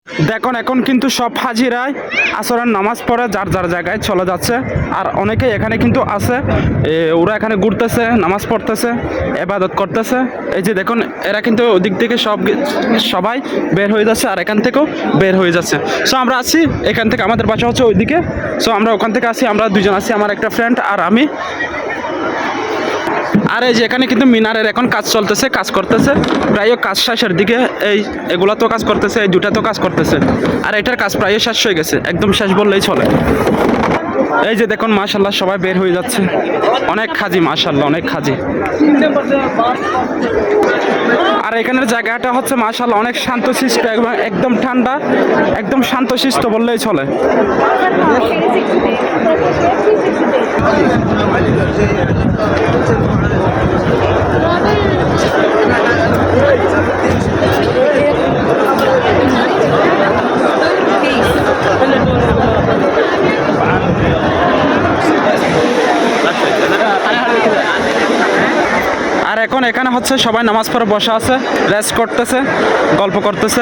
দেখুন এখন কিন্তু সব হাজিরায় আসরের নামাজ পড়ে যার যার জায়গায় চলে যাচ্ছে। আর অনেকেই এখানে কিন্তু আছে, ওরা এখানে ঘুরতেছে, নামাজ পড়তেছে, ইবাদত করতেছে। এই যে দেখুন এরা কিন্তু ওদিক থেকে সবাই বের হয়ে যাচ্ছে আর এখান থেকেও বের হয়ে যাচ্ছে। সো আমরা আছি এখান থেকে, আমাদের বাসা হচ্ছে ওইদিকে। সো আমরা ওখান থেকে আসি, আমরা দুজন আছি, আমার একটা ফ্রেন্ড আর আমি। আর এই যে এখানে কিন্তু মিনারের এখন কাজ চলতেছে, কাজ করতেছে, প্রায় কাজ শেষের দিকে। এগুলা তো কাজ করতেছে, এই দুটা তো কাজ করতেছে, আর এটার কাজ প্রায় শেষ হয়ে গেছে, একদম শেষ বললেই চলে। এই যে দেখুন মাশাল্লাহ সবাই বের হয়ে যাচ্ছে, অনেক খাজি, মাশাল্লাহ অনেক খাজি। আর এখানের জায়গাটা হচ্ছে মাশাল্লাহ অনেক শান্তশিষ্ট এবং একদম ঠান্ডা, একদম শান্তশিষ্ট বললেই চলে। আর এখন এখানে হচ্ছে সবাই নামাজ পড়ে বসে আছে, রেস্ট করতেছে, গল্প করতেছে।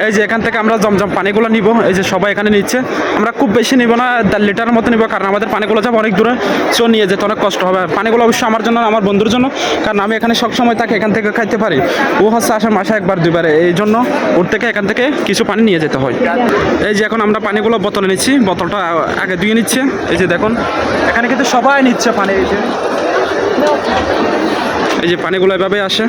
এই যে এখান থেকে আমরা জমজম পানিগুলো নিব, এই যে সবাই এখানে নিচ্ছে। আমরা খুব বেশি নিব না, 1.5 লিটারের মতো নিব, কারণ আমাদের পানিগুলো যাবে অনেক দূরে। সো নিয়ে যেতে অনেক কষ্ট হবে। পানিগুলো অবশ্যই আমার জন্য, আমার বন্ধুর জন্য, কারণ আমি এখানে সবসময় তাকে এখান থেকে খাইতে পারি। ও হচ্ছে আসে মাসে 1-2 বার, এই জন্য ওর থেকে এখান থেকে কিছু পানি নিয়ে যেতে হয়। এই যে এখন আমরা পানিগুলো বোতলে নিচ্ছি, বোতলটা আগে ধুয়ে নিচ্ছে। এই যে দেখুন এখানে কিন্তু সবাই নিচ্ছে পানি। এই যে পানিগুলো এভাবে আসে,